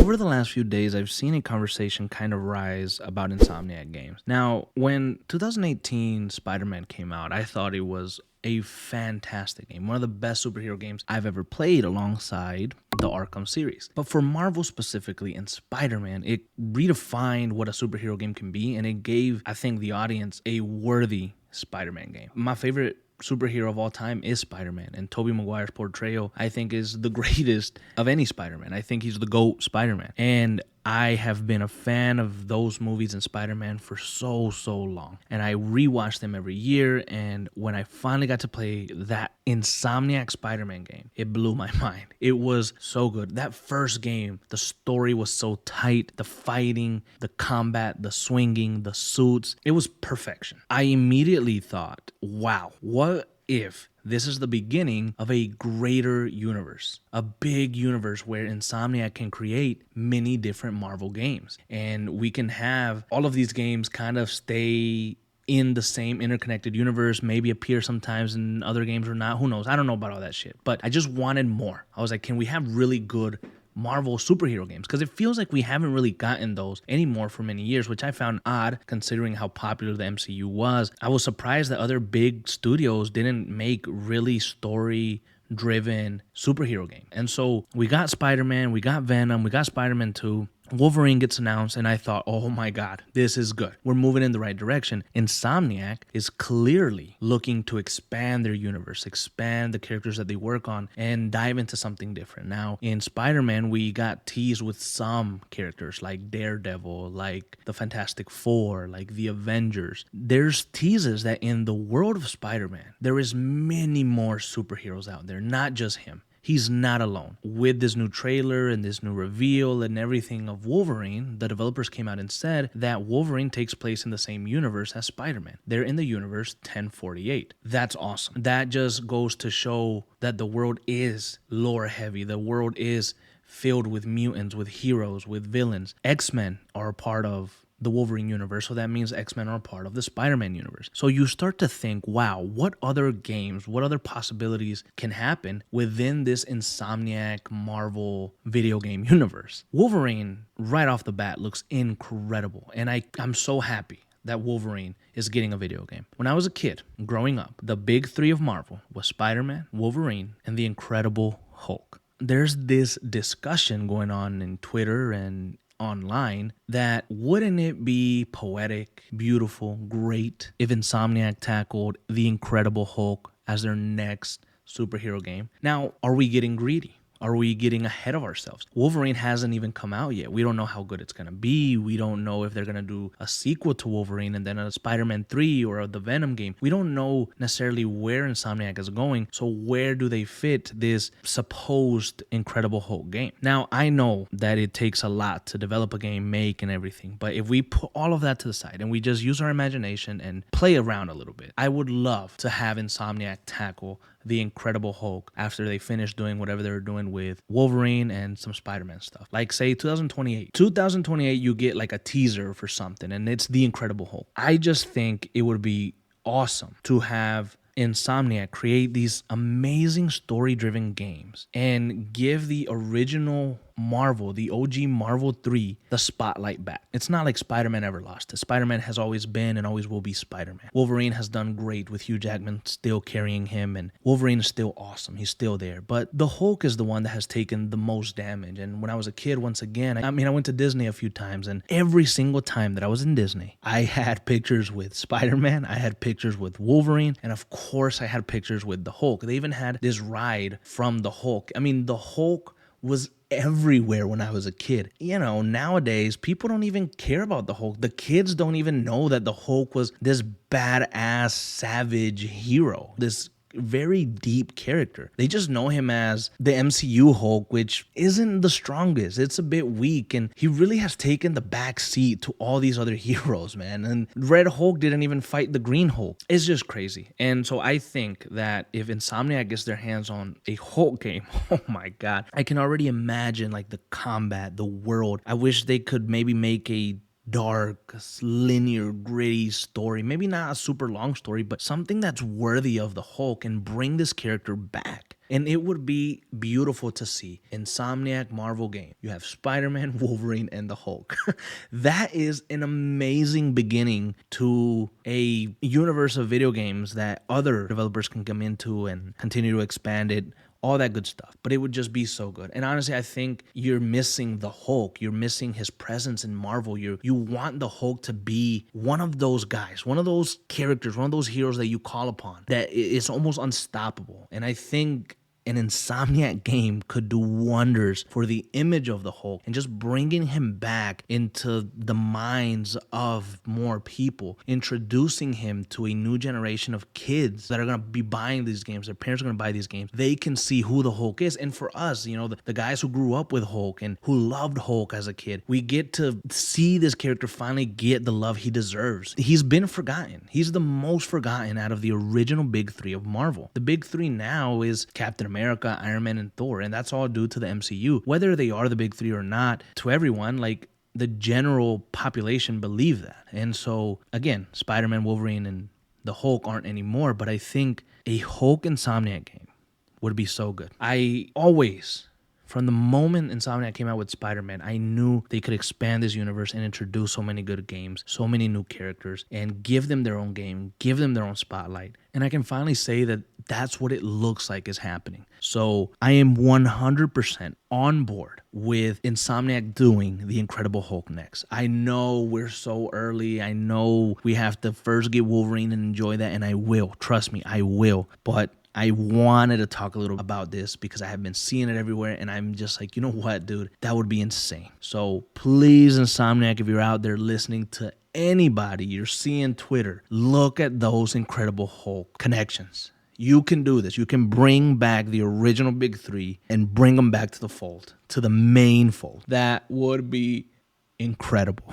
Over the last few days, I've seen a conversation kind of rise about Insomniac games. Now, when 2018 Spider-Man came out, I thought it was a fantastic game, one of the best superhero games I've ever played alongside the Arkham series. But for Marvel specifically and Spider-Man, it redefined what a superhero game can be, and it gave, I think, the audience a worthy Spider-Man game. My favorite superhero of all time is Spider-Man, and Tobey Maguire's portrayal, I think, is the greatest of any Spider-Man. I think he's the GOAT Spider-Man, and I have been a fan of those movies and Spider-Man for so long, and I rewatch them every year. And when I finally got to play that Insomniac Spider-Man game, it blew my mind. It was so good. That first game, the story was so tight, the fighting, the combat, the swinging, the suits, it was perfection. I immediately thought, wow, what if this is the beginning of a greater universe, a big universe where Insomniac can create many different Marvel games, and we can have all of these games kind of stay in the same interconnected universe, maybe appear sometimes in other games or not, who knows? I don't know about all that shit, but I just wanted more. I was like, can we have really good Marvel superhero games? Because it feels like we haven't really gotten those anymore for many years, which I found odd considering how popular the MCU was. I was surprised that other big studios didn't make really story-driven superhero game. And so we got Spider-Man, we got Venom, we got Spider-Man 2, Wolverine gets announced, and I thought, oh my God, this is good. We're moving in the right direction. Insomniac is clearly looking to expand their universe, expand the characters that they work on, and dive into something different. Now, in Spider-Man, we got teased with some characters like Daredevil, like the Fantastic Four, like the Avengers. There's teases that in the world of Spider-Man, there is many more superheroes out there, not just him. He's not alone. With this new trailer and this new reveal and everything of Wolverine, the developers came out and said that Wolverine takes place in the same universe as Spider-Man. They're in the universe 1048. That's awesome. That just goes to show that the world is lore heavy. The world is filled with mutants, with heroes, with villains. X-Men are a part of the Wolverine universe, so that means X-Men are part of the Spider-Man universe. So you start to think, wow, what other games, what other possibilities can happen within this Insomniac Marvel video game universe? Wolverine, right off the bat, looks incredible, and I'm so happy that Wolverine is getting a video game. When I was a kid, growing up, the big three of Marvel was Spider-Man, Wolverine, and the Incredible Hulk. There's this discussion going on in Twitter and online that wouldn't it be poetic, beautiful, great if Insomniac tackled the Incredible Hulk as their next superhero game? Now, are we getting greedy? Are we getting ahead of ourselves? Wolverine hasn't even come out yet. We don't know how good it's going to be. We don't know if they're going to do a sequel to Wolverine and then a Spider-Man 3 or the Venom game. We don't know necessarily where Insomniac is going. So where do they fit this supposed Incredible Hulk game? Now, I know that it takes a lot to develop a game, make and everything. But if we put all of that to the side and we just use our imagination and play around a little bit, I would love to have Insomniac tackle the Incredible Hulk after they finish doing whatever they're doing with Wolverine and some Spider-Man stuff. Like, say, 2028. 2028, you get like a teaser for something, and it's the Incredible Hulk. I just think it would be awesome to have Insomniac create these amazing story-driven games and give the original Marvel, the OG Marvel 3, the spotlight back. It's not like Spider-Man ever lost it. Spider-Man has always been and always will be Spider-Man. Wolverine has done great with Hugh Jackman still carrying him, and Wolverine is still awesome. He's still there. But the Hulk is the one that has taken the most damage. And when I was a kid, once again, I went to Disney a few times, and every single time that I was in Disney, I had pictures with Spider-Man, I had pictures with Wolverine, and of course I had pictures with the Hulk. They even had this ride from the Hulk. The Hulk was everywhere when I was a kid. Nowadays, people don't even care about the Hulk. The kids don't even know that the Hulk was this badass, savage hero, this very deep character. They just know him as the MCU Hulk, which isn't the strongest. It's a bit weak, and he really has taken the back seat to all these other heroes, man. And Red Hulk didn't even fight the Green Hulk. It's just crazy. And so I think that if Insomniac gets their hands on a Hulk game, oh my God, I can already imagine like the combat, the world. I wish they could maybe make a dark, linear, gritty story. Maybe not a super long story, but something that's worthy of the Hulk and bring this character back. And it would be beautiful to see Insomniac Marvel game. You have Spider-Man, Wolverine, and the Hulk. That is an amazing beginning to a universe of video games that other developers can come into and continue to expand it, all that good stuff. But it would just be so good. And honestly, I think you're missing the Hulk. You're missing his presence in Marvel. You want the Hulk to be one of those guys, one of those characters, one of those heroes that you call upon, that is almost unstoppable. And I think an Insomniac game could do wonders for the image of the Hulk and just bringing him back into the minds of more people, introducing him to a new generation of kids that are going to be buying these games. Their parents are going to buy these games. They can see who the Hulk is. And for us, the guys who grew up with Hulk and who loved Hulk as a kid, we get to see this character finally get the love he deserves. He's been forgotten. He's the most forgotten out of the original big three of Marvel. The big three now is Captain America, Iron Man, and Thor, and that's all due to the MCU. Whether they are the big three or not, to everyone, like the general population believe that. And so, again, Spider-Man, Wolverine, and the Hulk aren't anymore, but I think a Hulk Insomniac game would be so good. I always, from the moment Insomniac came out with Spider-Man, I knew they could expand this universe and introduce so many good games, so many new characters, and give them their own game, give them their own spotlight. And I can finally say that that's what it looks like is happening. So I am 100% on board with Insomniac doing the Incredible Hulk next. I know we're so early. I know we have to first get Wolverine and enjoy that, and I will. Trust me, I will. But I wanted to talk a little about this because I have been seeing it everywhere, and I'm just like, you know what, dude? That would be insane. So please, Insomniac, if you're out there listening to anybody you're seeing Twitter, look at those Incredible Hulk connections. You can do this. You can bring back the original big three and bring them back to the fold, to the main fold. That would be incredible.